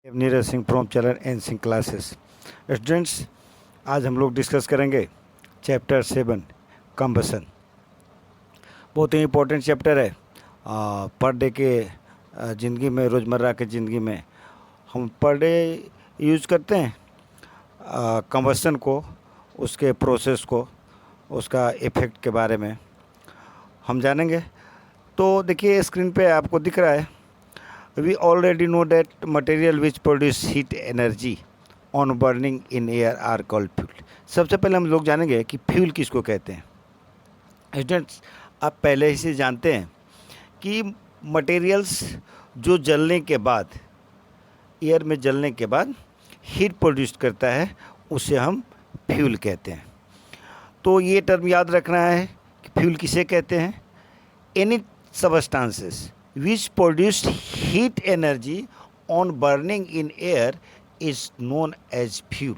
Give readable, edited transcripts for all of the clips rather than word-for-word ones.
Neeraj Singh from चलन and Singh classes. Students, आज हम लोग डिस्कस करेंगे चैप्टर 7 कंबसन। बहुत ही इम्पोर्टेंट चैप्टर है। पर डे के ज़िंदगी में, रोज़मर्रा के ज़िंदगी में हम पर डे यूज़ करते हैं कंबसन को, उसके प्रोसेस को, उसका इफ़ेक्ट के बारे में हम जानेंगे। तो देखिए स्क्रीन पे आपको दिख रहा है, we already know that material which produce heat energy on burning in air are called fuel। सबसे पहले हम लोग जानेंगे कि फ्यूल किसको कहते हैं। स्टूडेंट्स, आप पहले ही से जानते हैं कि मटेरियल्स जो जलने के बाद, एयर में जलने के बाद हीट प्रोड्यूस करता है, उसे हम फ्यूल कहते हैं। तो ये टर्म याद रखना है कि फ्यूल किसे कहते हैं। Any substances which produce heat energy on burning in air is known as fuel।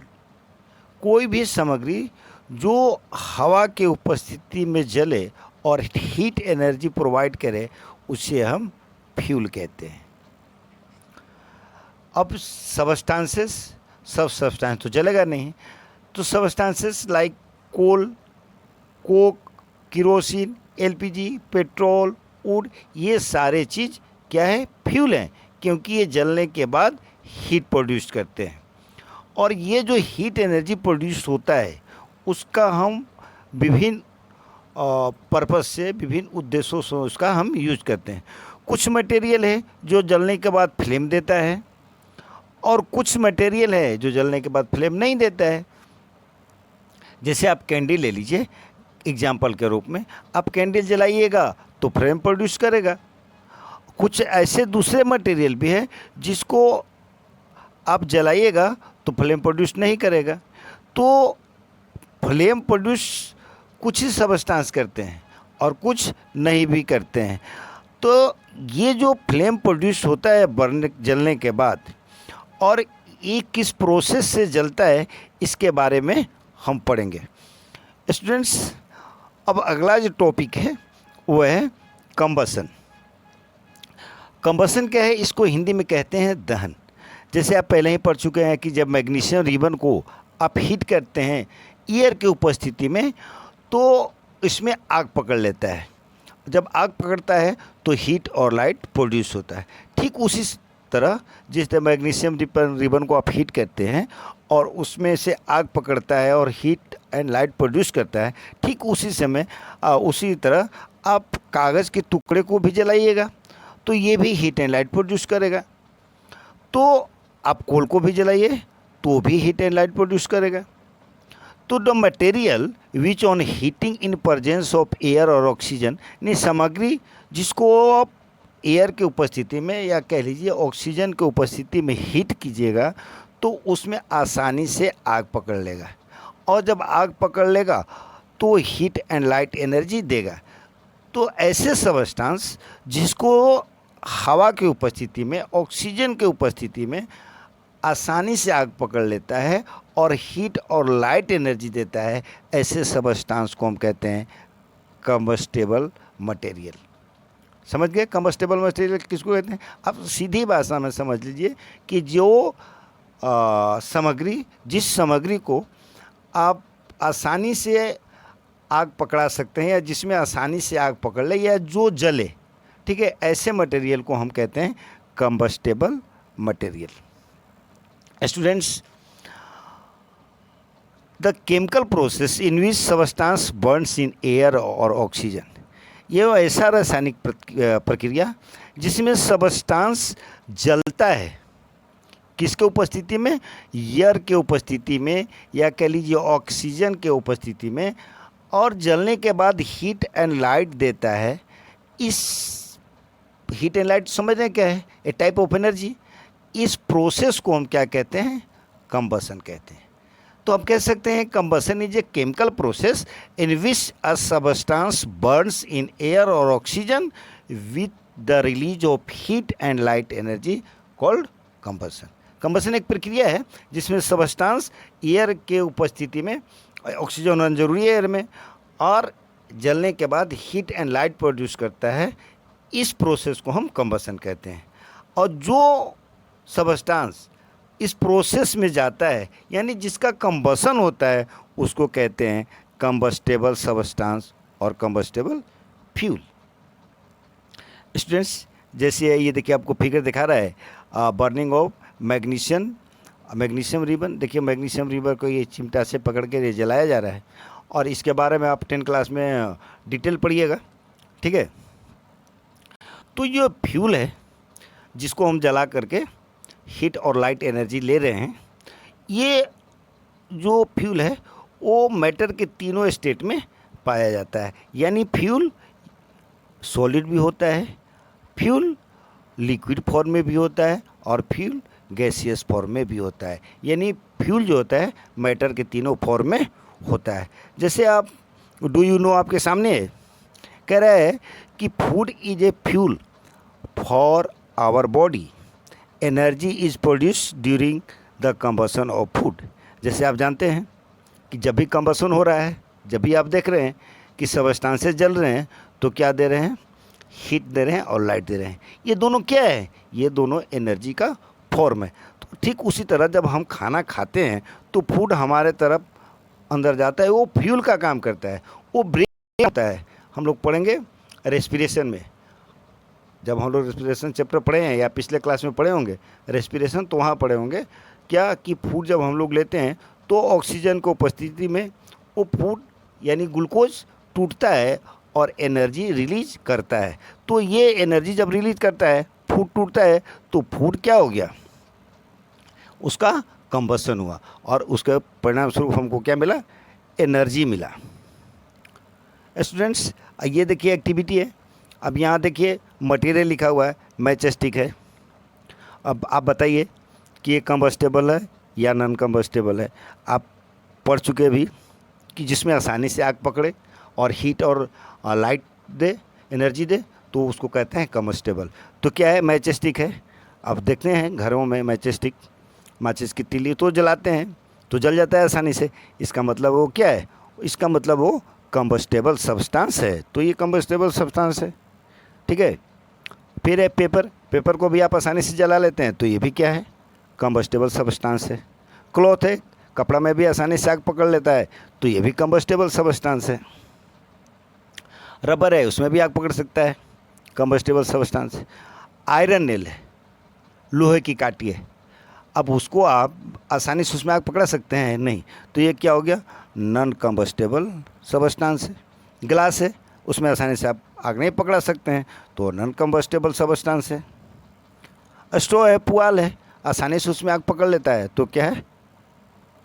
कोई भी सामग्री जो हवा के उपस्थिति में जले और हीट एनर्जी प्रोवाइड करे, उसे हम फ्यूल कहते हैं। अब सबस्टांसेस, सब सब्सटेंस तो जलेगा नहीं, तो substances like coal, coke, kerosene, LPG, petrol, wood, ये सारे चीज़ क्या है, फ्यूल हैं, क्योंकि ये जलने के बाद हीट प्रोड्यूस करते हैं। और ये जो हीट एनर्जी प्रोड्यूस होता है, उसका हम विभिन्न पर्पस से, विभिन्न उद्देश्यों से उसका हम यूज करते हैं। कुछ मटेरियल है जो जलने के बाद फ्लेम देता है, और कुछ मटेरियल है जो जलने के बाद फ्लेम नहीं देता है। जैसे आप कैंडल ले लीजिए एग्जाम्पल के रूप में, आप कैंडल जलाइएगा तो फ्लेम प्रोड्यूस करेगा। कुछ ऐसे दूसरे मटेरियल भी है जिसको आप जलाइएगा तो फ्लेम प्रोड्यूस नहीं करेगा। तो फ्लेम प्रोड्यूस कुछ ही सबस्टांस करते हैं और कुछ नहीं भी करते हैं। तो ये जो फ्लेम प्रोड्यूस होता है जलने के बाद, और ये किस प्रोसेस से जलता है, इसके बारे में हम पढ़ेंगे। स्टूडेंट्स, अब अगला जो टॉपिक है वो है कंबसन। कंबसन क्या है, इसको हिंदी में कहते हैं दहन। जैसे आप पहले ही पढ़ चुके हैं कि जब मैग्नीशियम रिबन को आप हीट करते हैं एयर के उपस्थिति में, तो इसमें आग पकड़ लेता है। जब आग पकड़ता है तो हीट और लाइट प्रोड्यूस होता है। ठीक उसी तरह जिस तरह मैग्नीशियम रिबन को आप हीट करते हैं और उसमें से आग पकड़ता है और हीट एंड लाइट प्रोड्यूस करता है, ठीक उसी तरह आप कागज़ के टुकड़े को भी जलाइएगा तो ये भी हीट एंड लाइट प्रोड्यूस करेगा। तो आप कोल को भी जलाइए तो भी हीट एंड लाइट प्रोड्यूस करेगा। तो the material which on heating in presence of air और ऑक्सीजन, ने सामग्री जिसको आप एयर के उपस्थिति में या कह लीजिए ऑक्सीजन के उपस्थिति में हीट कीजिएगा तो उसमें आसानी से आग पकड़ लेगा, और जब आग पकड़ लेगा तो हीट एंड लाइट एनर्जी देगा। तो ऐसे सबस्टांस जिसको हवा की उपस्थिति में, ऑक्सीजन के उपस्थिति में आसानी से आग पकड़ लेता है और हीट और लाइट एनर्जी देता है, ऐसे सबस्टांस को हम कहते हैं कंबस्टेबल मटेरियल। समझ गए कंबस्टेबल मटेरियल किसको कहते हैं। अब सीधी भाषा में समझ लीजिए कि जो जिस सामग्री को आप आसानी से आग पकड़ा सकते हैं, या जिसमें आसानी से आग पकड़ ले, या जो जले, ठीक है, ऐसे मटेरियल को हम कहते हैं combustible material. Students, the chemical process in which substance burns in air और ऑक्सीजन, ये ऐसा रासायनिक प्रक्रिया जिसमें सबस्टांस जलता है, किसके उपस्थिति में, एयर के उपस्थिति में, या कह लीजिए ऑक्सीजन के उपस्थिति में, और जलने के बाद हीट एंड लाइट देता है। इस हीट एंड लाइट समझ रहे हैं क्या है, ए टाइप ऑफ एनर्जी। इस प्रोसेस को हम क्या कहते हैं, कंबसन कहते हैं। तो हम कह सकते हैं combustion is a chemical process in which a substance burns in air और oxygen with the release of heat and light energy called combustion. Combustion एक प्रक्रिया है जिसमें सबस्टांस एयर के उपस्थिति में, ऑक्सीजन होना जरूरी है एयर में, और जलने के बाद हीट एंड लाइट प्रोड्यूस करता है। इस प्रोसेस को हम कंबसन कहते हैं। और जो सबस्टांस इस प्रोसेस में जाता है, यानी जिसका कंबसन होता है उसको कहते हैं कंबस्टेबल सब्सटेंस और कंबस्टेबल फ्यूल। स्टूडेंट्स, जैसे ये देखिए आपको फिगर दिखा रहा है बर्निंग ऑफ मैग्नीशियम रिबन। देखिए मैग्नीशियम रिबन को ये चिमटा से पकड़ के ये जलाया जा रहा है, और इसके बारे में आप 10 क्लास में डिटेल पढ़िएगा, ठीक है। तो ये फ्यूल है जिसको हम जला करके हीट और लाइट एनर्जी ले रहे हैं। ये जो फ्यूल है वो मैटर के तीनों स्टेट में पाया जाता है, यानी फ्यूल सॉलिड भी होता है, फ्यूल लिक्विड फॉर्म में भी होता है, और फ्यूल गैसियस फॉर्म में भी होता है। यानी फ्यूल जो होता है मैटर के तीनों फॉर्म में होता है। जैसे आप डू यू नो आपके सामने है, कह रहा है कि food is a fuel for our body, energy is produce during the combustion of food. जैसे आप जानते हैं कि जब भी कंबसन हो रहा है, जब भी आप देख रहे हैं कि सबस्टेंसेस जल रहे हैं, तो क्या दे रहे हैं, हीट दे रहे हैं और लाइट दे रहे हैं। ये दोनों क्या है, ये दोनों एनर्जी का फॉर्म है। तो ठीक उसी तरह जब हम खाना खाते हैं तो फूड हमारे तरफ अंदर जाता है, वो फ्यूल का काम करता है, वो ब्रेक होता है। हम लोग पढ़ेंगे रेस्पिरेशन में, जब हम लोग रेस्पिरेशन चैप्टर पढ़े हैं या पिछले क्लास में पढ़े होंगे रेस्पिरेशन, तो वहाँ पढ़े होंगे क्या कि फूड जब हम लोग लेते हैं तो ऑक्सीजन की उपस्थिति में वो फूड यानी ग्लूकोज टूटता है और एनर्जी रिलीज करता है। तो ये एनर्जी जब रिलीज करता है, फूड टूटता है, तो फूड क्या हो गया, उसका कंबसन हुआ, और उसके परिणाम स्वरूप हमको क्या मिला, एनर्जी मिला। स्टूडेंट्स, ये देखिए एक्टिविटी है। अब यहाँ देखिए मटेरियल लिखा हुआ है, मैच स्टिक है। अब आप बताइए कि ये कंबस्टेबल है या नॉन कंबस्टेबल है। आप पढ़ चुके भी कि जिसमें आसानी से आग पकड़े और हीट और लाइट दे, एनर्जी दे, तो उसको कहते हैं कंबस्टेबल। तो क्या है, मैच स्टिक है। अब देखते हैं घरों में मैच स्टिक, माचिस की तीली तो जलाते हैं तो जल जाता है आसानी से। इसका मतलब वो क्या है, इसका मतलब वो कंबस्टेबल सब्सटेंस है। तो ये कंबस्टेबल सब्सटेंस है, ठीक है। फिर है पेपर, पेपर को भी आप आसानी से जला लेते हैं, तो ये भी क्या है, कंबस्टेबल सब्सटेंस है। क्लॉथ है, कपड़ा में भी आसानी से आग पकड़ लेता है, तो ये भी कंबस्टेबल सब्सटेंस है। रबर है, उसमें भी आग पकड़ सकता है, कंबस्टेबल सब्सटेंस है। आयरन नेल है, लोहे की काटी है, अब उसको आप आसानी से उसमें आग पकड़ा सकते हैं, नहीं, तो ये क्या हो गया, नॉन कंबस्टेबल सब्सटेंस है। ग्लास है, उसमें आसानी से आप आग नहीं पकड़ा सकते हैं, तो नॉन कंबस्टेबल सब्सटेंस है। स्ट्रॉ है, पुआल है, आसानी से उसमें आग पकड़ लेता है, तो क्या है,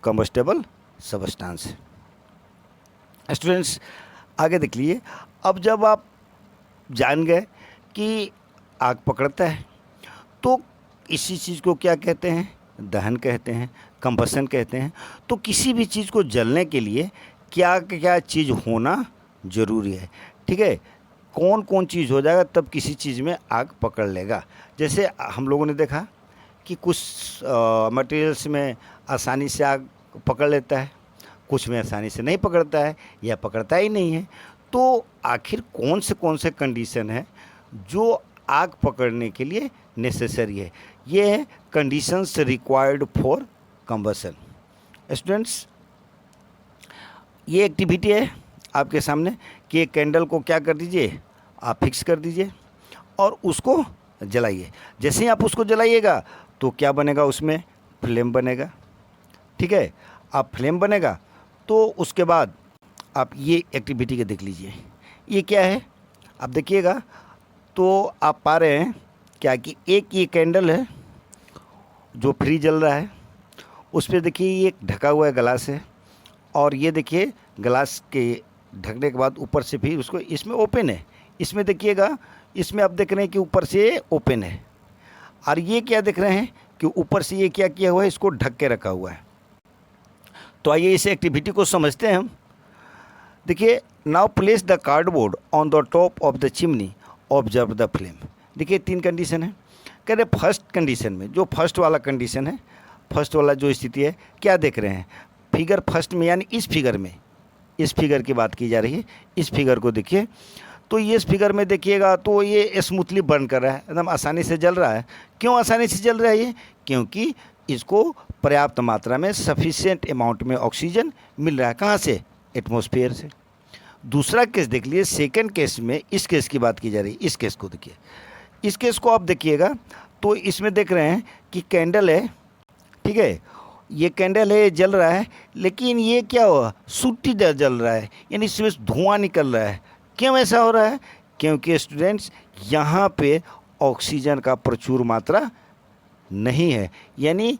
कंबस्टेबल सब्सटेंस है। स्टूडेंट्स, आगे देख लीजिए। अब जब आप जान गए कि आग पकड़ता है, तो इसी चीज़ को क्या कहते हैं, दहन कहते हैं, कंबसन कहते हैं। तो किसी भी चीज़ को जलने के लिए क्या क्या चीज़ होना ज़रूरी है, ठीक है। कौन कौन चीज़ हो जाएगा तब किसी चीज़ में आग पकड़ लेगा। जैसे हम लोगों ने देखा कि कुछ मटेरियल्स में आसानी से आग पकड़ लेता है, कुछ में आसानी से नहीं पकड़ता है या पकड़ता ही नहीं है। तो आखिर कौन से कंडीशन है जो आग पकड़ने के लिए नेसेसरी है, ये है conditions required for combustion. Students, ये एक्टिविटी है आपके सामने कि एक कैंडल को क्या कर दीजिए, आप फिक्स कर दीजिए और उसको जलाइए। जैसे ही आप उसको जलाइएगा तो क्या बनेगा, उसमें फ्लेम बनेगा, ठीक है। आप फ्लेम बनेगा तो उसके बाद आप ये एक्टिविटी के देख लीजिए, ये क्या है, आप देखिएगा तो आप पा रहे हैं क्या कि एक ये कैंडल है जो फ्री जल रहा है, उस पर देखिए ये एक ढका हुआ गिलास है, और ये देखिए गिलास के ढकने के बाद ऊपर से फिर उसको, इसमें ओपन है, इसमें देखिएगा, इसमें आप देख रहे हैं कि ऊपर से ओपन है, और ये क्या देख रहे हैं कि ऊपर से ये क्या किया हुआ है, इसको ढक के रखा हुआ है। तो आइए इस एक्टिविटी को समझते हैं हम। देखिए, now place the cardboard on the top of the chimney, observe the flame. देखिए 3 कंडीशन है। कह रहे फर्स्ट कंडीशन में, जो फर्स्ट वाला कंडीशन है, फर्स्ट वाला जो स्थिति है, क्या देख रहे हैं, फिगर फर्स्ट में, यानी इस फिगर में, इस फिगर की बात की जा रही है। इस फिगर को देखिए, तो ये इस फिगर में देखिएगा तो ये स्मूथली बर्न कर रहा है, एकदम आसानी से जल रहा है। क्यों आसानी से जल रहा है ये, क्योंकि इसको पर्याप्त मात्रा में सफिशिएंट अमाउंट में ऑक्सीजन मिल रहा है। कहाँ से? एटमॉस्फेयर से। दूसरा केस देख लिए, सेकंड केस में इस केस की बात की जा रही है। इस केस को देखिए, इस केस को आप देखिएगा तो इसमें देख रहे हैं कि कैंडल है, ठीक है, ये कैंडल है, जल रहा है, लेकिन ये क्या हुआ, सूटी जल रहा है, यानी इसमें धुआं निकल रहा है। क्यों ऐसा हो रहा है? क्योंकि स्टूडेंट्स यहाँ पे ऑक्सीजन का प्रचुर मात्रा नहीं है, यानी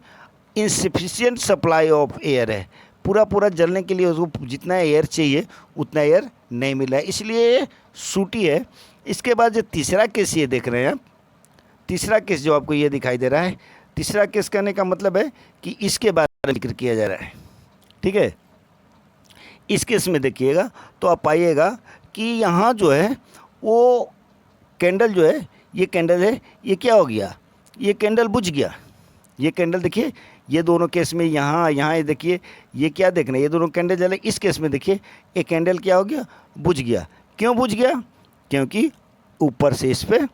इनसफिशिएंट सप्लाई ऑफ एयर है। पूरा जलने के लिए उसको जितना एयर चाहिए उतना एयर नहीं मिला है, इसलिए ये सूटी है। इसके बाद जो तीसरा केस ये देख रहे हैं आप, तीसरा केस जो आपको ये दिखाई दे रहा है, तीसरा केस कहने का मतलब है कि इसके बारे में जिक्र किया जा रहा है, ठीक है। इस केस में देखिएगा तो आप पाइएगा कि यहाँ जो है वो कैंडल जो है, ये कैंडल है, ये क्या हो गया, ये कैंडल बुझ गया। ये कैंडल देखिए, ये दोनों केस में यहाँ ये देखिए, ये क्या देख रहे हैं, ये दोनों कैंडल जले। इस केस में देखिए ये कैंडल क्या हो गया, बुझ गया। क्यों बुझ गया? क्योंकि ऊपर से इस पर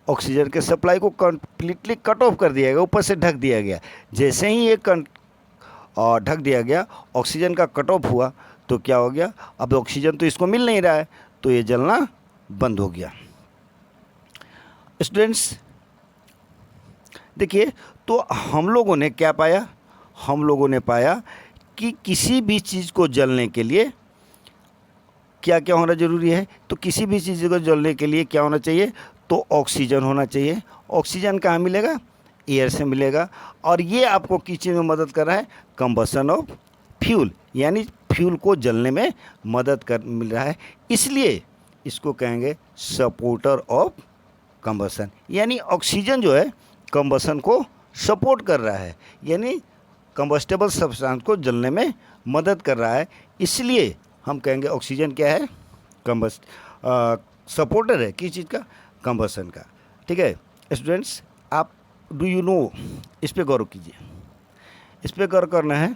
ऑक्सीजन के सप्लाई को कम्प्लीटली कट ऑफ कर दिया गया, ऊपर से ढक दिया गया। जैसे ही ये ढक दिया गया, ऑक्सीजन का कट ऑफ हुआ, तो क्या हो गया, अब ऑक्सीजन तो इसको मिल नहीं रहा है, तो ये जलना बंद हो गया। स्टूडेंट्स देखिए, तो हम लोगों ने क्या पाया, हम लोगों ने पाया कि किसी भी चीज़ को जलने के लिए क्या क्या होना ज़रूरी है। तो किसी भी चीज़ को जलने के लिए क्या होना चाहिए, तो ऑक्सीजन होना चाहिए। ऑक्सीजन कहाँ मिलेगा? एयर से मिलेगा। और ये आपको किस चीज़ में मदद कर रहा है? कंबशन ऑफ फ्यूल, यानी फ्यूल को जलने में मदद मिल रहा है। इसलिए इसको कहेंगे सपोर्टर ऑफ कंबशन, यानी ऑक्सीजन जो है कंबशन को सपोर्ट कर रहा है, यानी कंबस्टेबल सब्सटेंस को जलने में मदद कर रहा है। इसलिए हम कहेंगे ऑक्सीजन क्या है, सपोर्टर है किस चीज़ का, कंबशन का। ठीक है स्टूडेंट्स, आप डू यू नो, इस पे गौर कीजिए, इस पे गौर करना है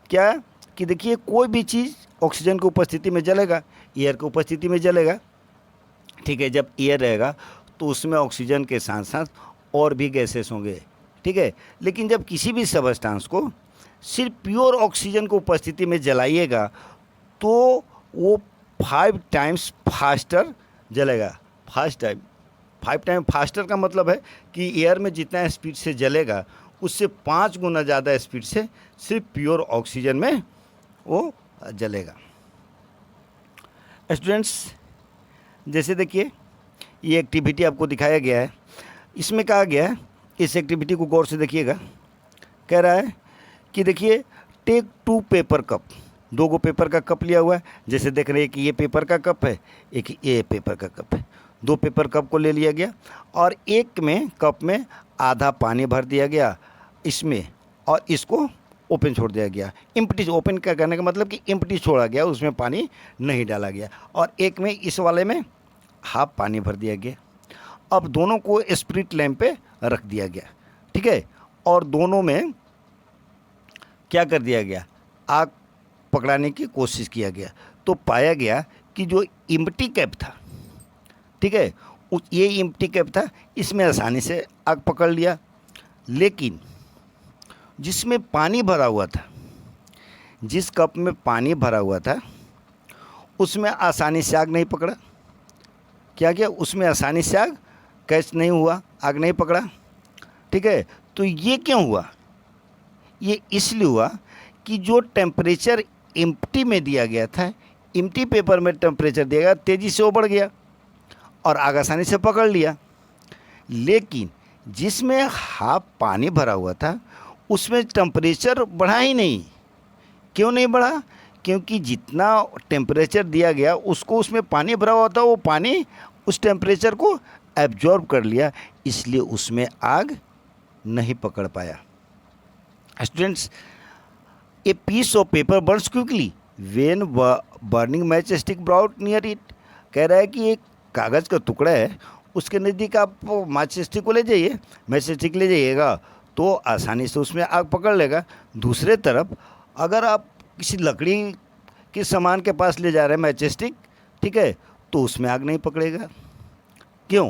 क्या कि देखिए कोई भी चीज़ ऑक्सीजन की उपस्थिति में जलेगा, एयर की उपस्थिति में जलेगा। ठीक है, जब एयर रहेगा तो उसमें ऑक्सीजन के साथ साथ और भी गैसेस होंगे। ठीक है, लेकिन जब किसी भी सब्सटेंस को सिर्फ प्योर ऑक्सीजन की उपस्थिति में जलाइएगा तो वो 5 टाइम्स फास्टर जलेगा। 5 टाइम फास्टर का मतलब है कि एयर में जितना स्पीड से जलेगा उससे 5 गुना ज़्यादा स्पीड से सिर्फ प्योर ऑक्सीजन में वो जलेगा। स्टूडेंट्स जैसे देखिए ये एक्टिविटी आपको दिखाया गया है, इसमें कहा गया है, इस एक्टिविटी को गौर से देखिएगा। कह रहा है कि देखिए टेक 2 पेपर कप, 2 गो पेपर का कप लिया हुआ है। जैसे देख रहे हैं कि ये पेपर का कप है, एक ये पेपर का कप है। 2 पेपर कप को ले लिया गया और एक में कप में आधा पानी भर दिया गया इसमें, और इसको ओपन छोड़ दिया गया। इम्प्टी, ओपन का कहने का मतलब कि इम्प्टी छोड़ा गया, उसमें पानी नहीं डाला गया। और एक में, इस वाले में हाफ पानी भर दिया गया। अब दोनों को स्प्रिट लैंप पे रख दिया गया। ठीक है, और दोनों में क्या कर दिया गया, आग पकड़ाने की कोशिश किया गया। तो पाया गया कि जो इम्प्टी कैप था, ठीक है, ये इम्प्टी कैप था, इसमें आसानी से आग पकड़ लिया। लेकिन जिसमें पानी भरा हुआ था, जिस कप में पानी भरा हुआ था, उसमें आसानी से आग नहीं पकड़ा। क्या किया, उसमें आसानी से आग कैच नहीं हुआ, आग नहीं पकड़ा। ठीक है, तो ये क्यों हुआ? ये इसलिए हुआ कि जो टेम्परेचर एम्प्टी में दिया गया था, एम्प्टी पेपर में टेम्परेचर दिया गया, तेज़ी से वो बढ़ गया और आग आसानी से पकड़ लिया। लेकिन जिसमें हाफ पानी भरा हुआ था उसमें टेम्परेचर बढ़ा ही नहीं। क्यों नहीं बढ़ा? क्योंकि जितना टेम्परेचर दिया गया उसको, उसमें पानी भरा हुआ था, वो पानी उस टेम्परेचर को एब्जॉर्ब कर लिया, इसलिए उसमें आग नहीं पकड़ पाया। Students, a piece of paper burns quickly when burning match stick brought near it. कह रहा है कि एक कागज़ का टुकड़ा है, उसके नज़दीक आप मैच स्टिक को ले जाइए, मैच स्टिक ले जाइएगा तो आसानी से उसमें आग पकड़ लेगा। दूसरे तरफ अगर आप किसी लकड़ी के सामान के पास ले जा रहे हैं मैच स्टिक, ठीक है, तो उसमें आग नहीं पकड़ेगा। क्यों?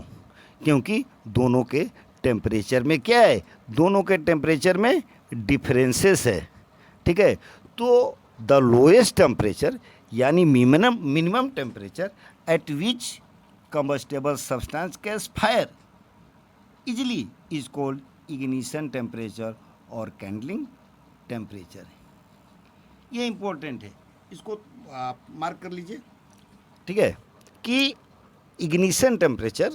क्योंकि दोनों के टेम्परेचर में क्या है, दोनों के टेम्परेचर में डिफरेंसेस है, ठीक है। तो द लोएस्ट टेम्परेचर यानी minimum temperature at which combustible substance catch fire easily is called ignition temperature और कैंडलिंग टेम्परेचर। ये इम्पोर्टेंट है, इसको आप मार्क कर लीजिए, ठीक है, कि इग्निशन टेम्परेचर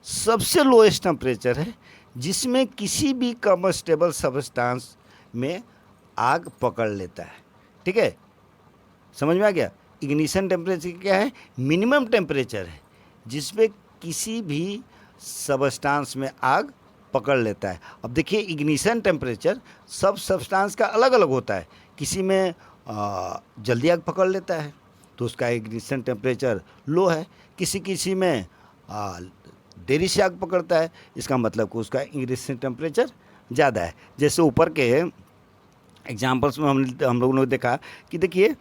सबसे लोएस्ट टेम्परेचर है जिसमें किसी भी कम्बस्टेबल सब्सटेंस में आग पकड़ लेता है, ठीक है। समझ में आ गया? इग्निशन टेम्परेचर क्या है? मिनिमम टेम्परेचर है जिसमें किसी भी सब्सटेंस में आग पकड़ लेता है। अब देखिए, इग्निशन टेम्परेचर सब सब्सटेंस का अलग अलग होता है। किसी में जल्दी आग पकड़ लेता है तो उसका इग्निशन टेम्परेचर लो है, किसी में देरी से आग पकड़ता है, इसका मतलब कि उसका इग्निशन टेम्परेचर ज़्यादा है। जैसे ऊपर के एग्जाम्पल्स में हम लोगों ने देखा कि देखिए,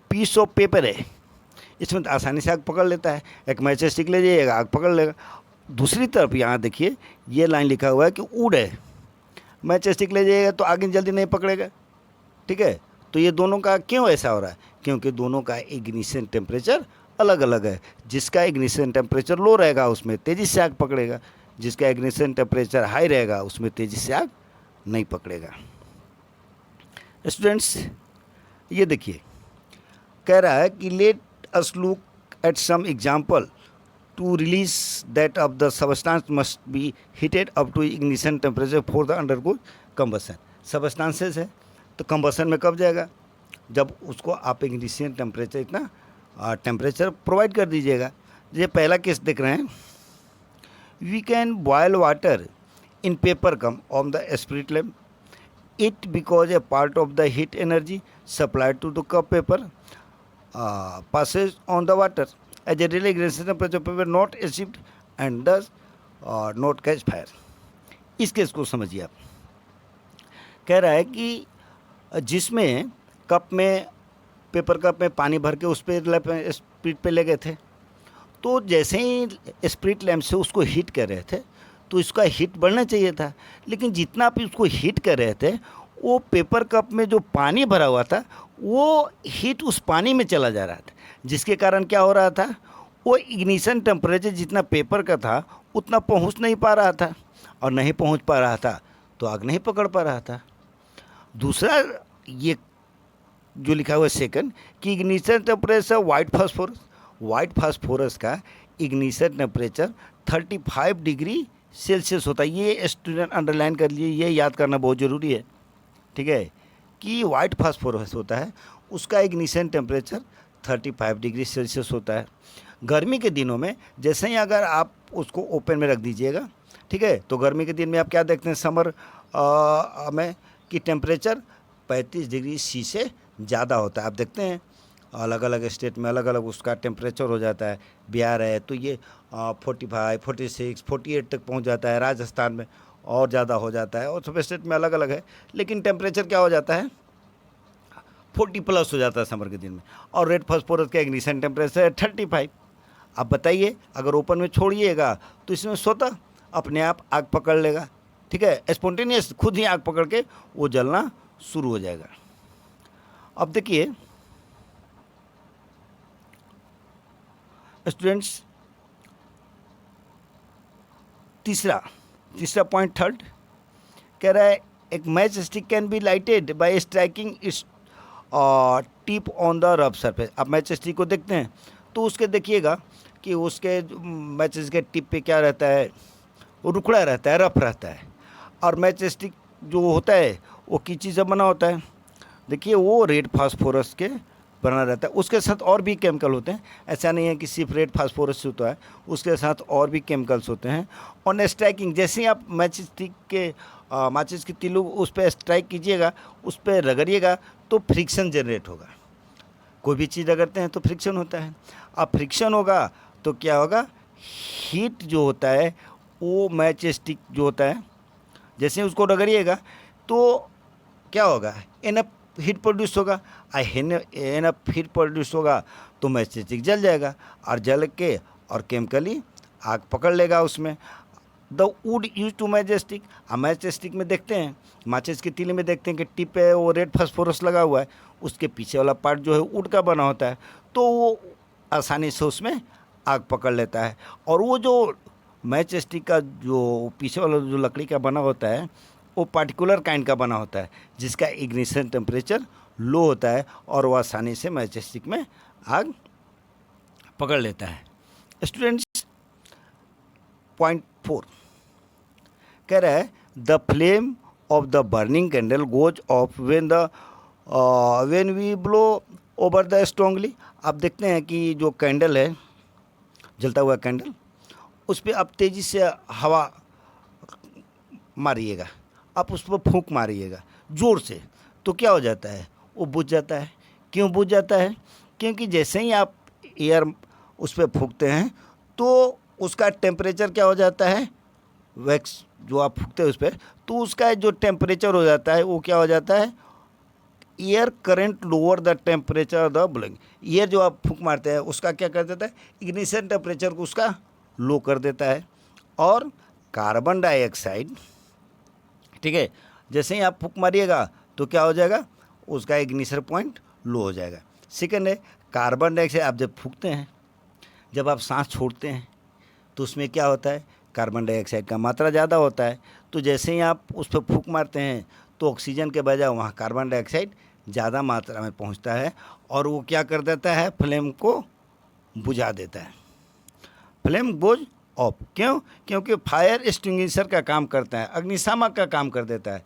पीस ऑफ पेपर है, इसमें आसानी से आग पकड़ लेता है। एक मैच स्टिक ले जाइएगा, आग पकड़ लेगा। दूसरी तरफ यहाँ देखिए, ये लाइन लिखा हुआ है कि वुड है, मैच स्टिक ले जाइएगा तो आग जल्दी नहीं पकड़ेगा, ठीक है। तो ये दोनों का क्यों ऐसा हो रहा है? क्योंकि दोनों का इग्निशन टेम्परेचर अलग अलग है। जिसका इग्निशन टेम्परेचर लो रहेगा उसमें तेज़ी से आग पकड़ेगा, जिसका इग्निशन टेम्परेचर हाई रहेगा उसमें तेज़ी से आग नहीं पकड़ेगा। स्टूडेंट्स, ये देखिए, कह रहा है कि let us look at some example to realise that of the substance must be heated up to ignition temperature for the undergo combustion. Substances है तो कंबसन में कब जाएगा? जब उसको आप इग्निशन टेम्परेचर इतना टेम्परेचर प्रोवाइड कर दीजिएगा। ये पहला केस देख रहे हैं, we can boil water in paper cup on the spirit lamp it because a part of the heat energy supplied to the cup paper passes on the water as a relay ignition temperature paper not achieved and thus not catch fire। इस case को समझिए आप। कह रहा है कि जिसमें paper cup में पानी भर के उस पर स्पिरिट पे ले गए थे, तो जैसे ही स्पिरिट लैम्प से उसको हीट कर रहे थे तो इसका हीट बढ़ना चाहिए था, लेकिन जितना आप उसको हीट कर रहे थे वो पेपर कप में जो पानी भरा हुआ था वो हीट उस पानी में चला जा रहा था, जिसके कारण क्या हो रहा था, वो इग्निशन टेम्परेचर जितना पेपर का था उतना पहुंच नहीं पा रहा था, और नहीं पहुंच पा रहा था तो आग नहीं पकड़ पा रहा था। दूसरा ये जो लिखा हुआ है सेकंड, कि इग्निशन टेम्परेचर वाइट फास्फोरस का इग्निशन टेम्परेचर 35 डिग्री सेल्सियस होता है। ये स्टूडेंट अंडरलाइन कर लिए, ये याद करना बहुत ज़रूरी है, ठीक है, कि वाइट फास्फोरस होता है उसका इग्निशन टेम्परेचर 35 डिग्री सेल्सियस होता है। गर्मी के दिनों में जैसे ही अगर आप उसको ओपन में रख दीजिएगा, ठीक है, तो गर्मी के दिन में आप क्या देखते हैं, समर में कि टेम्परेचर 35 डिग्री सी से ज़्यादा होता है। आप देखते हैं अलग अलग स्टेट में अलग अलग उसका टेम्परेचर हो जाता है। बिहार है तो ये 45, 46, 48 तक पहुंच जाता है। राजस्थान में और ज़्यादा हो जाता है, और सब स्टेट में अलग अलग है, लेकिन टेम्परेचर क्या हो जाता है, 40+ हो जाता है समर के दिन में। और रेड फास्फोरस का इग्निशन टेम्परेचर है 35। अब बताइए, अगर ओपन में छोड़िएगा तो इसमें स्वतः अपने आप आग पकड़ लेगा, ठीक है, स्पॉन्टेनियस खुद ही आग पकड़ के वो जलना शुरू हो जाएगा। अब देखिए स्टूडेंट्स, तीसरा पॉइंट थर्ड कह रहा है, एक match stick can be lighted bye striking its tip on the rough surface. आप मैच स्टिक को देखते हैं तो उसके देखिएगा कि उसके मैच के टिप पे क्या रहता है, वो रुखड़ा रहता है, रफ रहता है। और मैच स्टिक जो होता है वो किस चीज़ से बना होता है, देखिए वो रेड फास्फोरस के बना रहता है। उसके साथ और भी केमिकल होते हैं, ऐसा नहीं है कि सिर्फ रेड फास्फोरस होता है, उसके साथ और भी केमिकल्स होते हैं। और स्ट्राइकिंग, जैसे ही आप मैचिस स्टिक के माचिस की तीलू उस पर स्ट्राइक कीजिएगा, उस पर रगड़िएगा तो फ्रिक्शन जनरेट होगा। कोई भी चीज़ रगड़ते हैं तो फ्रिक्शन होता है। अब फ्रिक्शन होगा तो क्या होगा, हीट जो होता है वो मैच स्टिक जो होता है, जैसे ही उसको रगड़िएगा तो क्या होगा, इनफ हीट प्रोड्यूस होगा। इनफ हीट प्रोड्यूस होगा तो मैच स्टिक जल जाएगा, और जल के और केमिकली आग पकड़ लेगा उसमें। The wood use to matchstick. अब मैचस्टिक में देखते हैं, माचिस की तीली में देखते हैं कि टिप पे वो रेड फास्फोरस लगा हुआ है, उसके पीछे वाला पार्ट जो है वुड का बना होता है, तो वो आसानी से उसमें आग पकड़ लेता है। और वो जो मैच स्टिक का जो पीछे वाला जो लकड़ी का बना होता है वो पार्टिकुलर काइंड का बना होता है जिसका इग्निशन टेम्परेचर लो होता है और वो आसानी से मैच स्टिक में आग पकड़ लेता है। स्टूडेंट्स, पॉइंट 4 कह रहा है the flame of the burning candle goes off when we blow over the strongly. आप देखते हैं कि जो कैंडल है, जलता हुआ कैंडल, उस पर आप तेज़ी से हवा मारिएगा, आप उस पर फूंक मारिएगा ज़ोर से, तो क्या हो जाता है, वो बुझ जाता है। क्यों बुझ जाता है? क्योंकि जैसे ही आप एयर उस पर फूंकते हैं तो उसका टेम्परेचर क्या हो जाता है, वैक्स जो आप फूंकते हैं उस पर, तो उसका जो टेम्परेचर हो जाता है वो क्या हो जाता है, air current lower the temperature the blowing. Air जो आप फूंक मारते हैं उसका क्या कर देता है, इग्निशन टेम्परेचर को उसका लो कर देता है। और कार्बन डाइऑक्साइड, ठीक है, जैसे ही आप फूंक मारिएगा तो क्या हो जाएगा, उसका इग्निशन पॉइंट लो हो जाएगा। सेकंड है कार्बन डाइऑक्साइड। आप जब फूंकते हैं, जब आप सांस छोड़ते हैं तो उसमें क्या होता है, कार्बन डाइऑक्साइड का मात्रा ज़्यादा होता है, तो जैसे ही आप उस पर फूंक मारते हैं तो ऑक्सीजन के बजाय वहाँ कार्बन डाइऑक्साइड ज़्यादा मात्रा में पहुँचता है और वो क्या कर देता है, फ्लेम को बुझा देता है। Flame goes off. क्यों? क्योंकि फायर एक्सटिंग्विशर का काम करता है, अग्निशामक का काम कर देता है।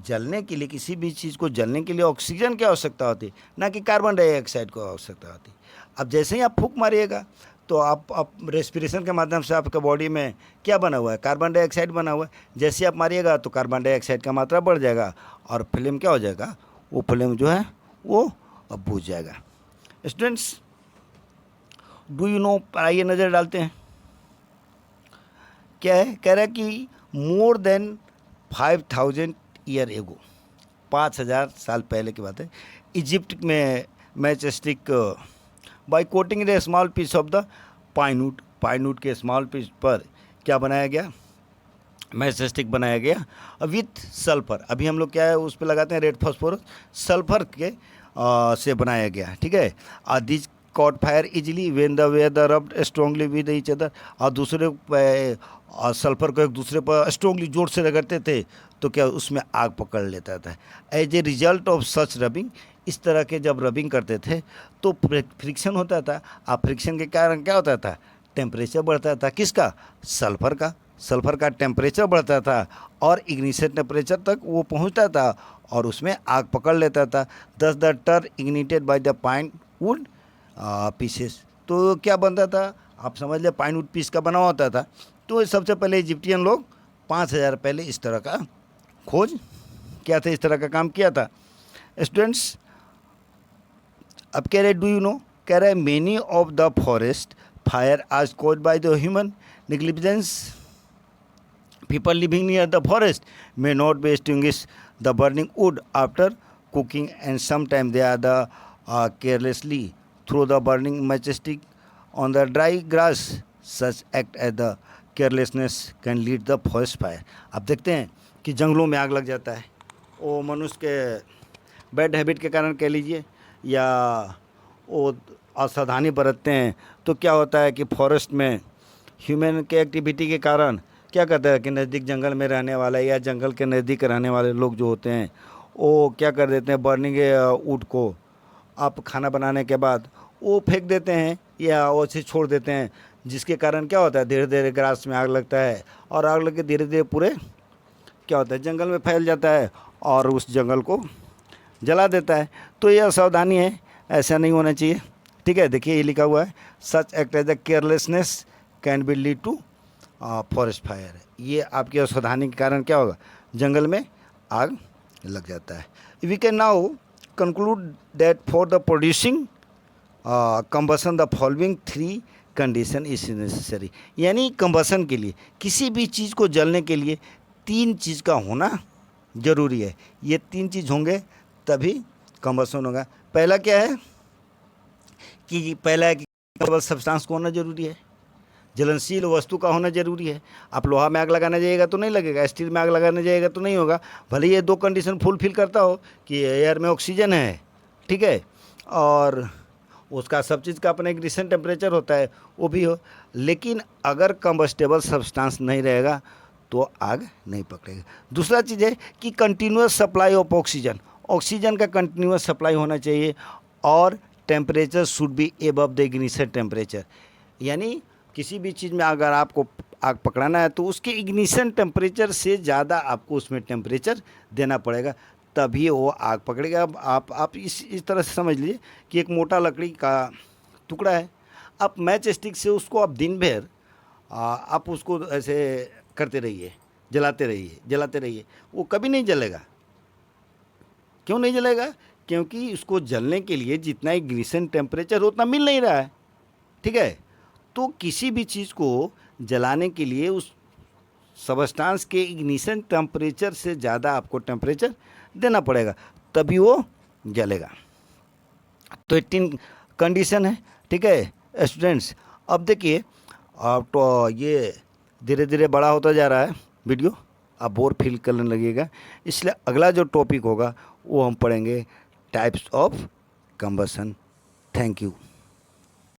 जलने के लिए, किसी भी चीज़ को जलने के लिए ऑक्सीजन की आवश्यकता होती है, ना कि कार्बन डाइऑक्साइड को आवश्यकता होती है। अब जैसे ही आप फूंक मारिएगा तो आप रेस्पिरेशन के माध्यम से आपके बॉडी में क्या बना हुआ है, कार्बन डाइऑक्साइड बना हुआ है। जैसे आप मारिएगा तो कार्बन डाइऑक्साइड का मात्रा बढ़ जाएगा और फ्लेम क्या हो जाएगा, वो फ्लेम जो है वो अब बुझ जाएगा। स्टूडेंट्स, डू यू नो, आइए नज़र डालते हैं क्या है। कह रहा है कि मोर देन 5000 ईयर एगो, 5000 साल पहले की बात है, इजिप्ट में matchstick by coating the small piece of the pinewood, pinewood के स्मॉल पीस पर क्या बनाया गया, मैचस्टिक बनाया गया विथ सल्फर। अभी हम लोग क्या है उस पर लगाते हैं, रेड फास्फोरस, सल्फर के से बनाया गया, ठीक है। This cot fire easily when the way the rubbed strongly with each other. और दूसरे सल्फर को एक दूसरे पर स्ट्रांगली जोर से रगड़ते थे तो क्या उसमें आग पकड़ लेता था। As a result of such rubbing, इस तरह के जब रबिंग करते थे तो फ्रिक्शन होता था। अब फ्रिक्शन के कारण क्या होता था, टेम्परेचर बढ़ता था, किसका, सल्फर का। सल्फर का टेम्परेचर बढ़ता था और इग्निशन टेम्परेचर तक वो पहुंचता था और उसमें आग पकड़ लेता था। Thus the tar ignited by the pine wood pieces. तो क्या बनता था, आप समझ लें पाइन वुड पीस का बना होता था। तो सबसे पहले इजिप्टियन लोग 5000 पहले इस तरह का खोज क्या था, इस तरह का काम किया था। स्टूडेंट्स, अब कह रहे डू यू नो, कह रहे many of the forest fire आज cause by the human negligence. People living near the forest may not be extinguish the burning wood after cooking, and sometimes they are carelessly throw the burning matchstick on the dry grass. Such act as the carelessness can lead the forest fire. अब देखते हैं कि जंगलों में आग लग जाता है, वो मनुष्य के बैड हैबिट के कारण कह लीजिए या वो असावधानी बरतते हैं, तो क्या होता है कि फॉरेस्ट में ह्यूमन के एक्टिविटी के कारण क्या करता है कि नज़दीक जंगल में रहने वाला या जंगल के नज़दीक रहने वाले लोग जो होते हैं वो क्या कर देते हैं, बर्निंग वुड को आप खाना बनाने के बाद वो फेंक देते हैं या वैसे छोड़ देते हैं, जिसके कारण क्या होता है धीरे धीरे ग्रास में आग लगता है और आग लग के धीरे धीरे पूरे क्या होता है जंगल में फैल जाता है और उस जंगल को जला देता है। तो यह सावधानी है, ऐसा नहीं होना चाहिए, ठीक है। देखिए ये लिखा हुआ है, such act as the carelessness can be lead to forest fire. ये आपकी असावधानी के कारण क्या होगा, जंगल में आग लग जाता है। We can now conclude that for the producing combustion the following 3 condition is necessary. यानी कंबसन के लिए, किसी भी चीज़ को जलने के लिए 3 चीज़ का होना ज़रूरी है। ये 3 चीज़ होंगे तभी कंबसन होगा। पहला क्या है कि कंबल सब्सटेंस को होना ज़रूरी है। ज्वलनशील वस्तु का होना जरूरी है। आप लोहा में आग लगाने जाइएगा तो नहीं लगेगा, स्टील में आग लगाने जाइएगा तो नहीं होगा। भले ये दो कंडीशन फुलफिल करता हो कि एयर में ऑक्सीजन है, ठीक है, और उसका सब चीज़ का अपना इग्निशन टेम्परेचर होता है, वो भी हो, लेकिन अगर कंबस्टेबल सब्सटेंस नहीं रहेगा तो आग नहीं पकड़ेगा। दूसरा चीज़ है कि continuous supply of oxygen, oxygen का कंटिन्यूस सप्लाई होना चाहिए, और temperature should be above the ignition temperature. यानी किसी भी चीज़ में अगर आपको आग पकड़ाना है तो उसके इग्निशन टेम्परेचर से ज़्यादा आपको उसमें टेम्परेचर देना पड़ेगा, तभी वो आग पकड़ेगा। अब आप इस तरह से समझ लीजिए कि एक मोटा लकड़ी का टुकड़ा है, आप मैच स्टिक से उसको आप दिन भर आप उसको ऐसे करते रहिए, जलाते रहिए, वो कभी नहीं जलेगा। क्यों नहीं जलेगा? क्योंकि उसको जलने के लिए जितना इग्निशन टेम्परेचर उतना मिल नहीं रहा है, ठीक है। तो किसी भी चीज़ को जलाने के लिए उस सबस्टांस के इग्निशन टेम्परेचर से ज़्यादा आपको टेम्परेचर देना पड़ेगा, तभी वो जलेगा। तो 18 कंडीशन है, ठीक है स्टूडेंट्स। अब देखिए, अब तो ये धीरे धीरे बड़ा होता जा रहा है वीडियो, आप बोर फील करने लगेगा, इसलिए अगला जो टॉपिक होगा वो हम पढ़ेंगे types of combustion. Thank you.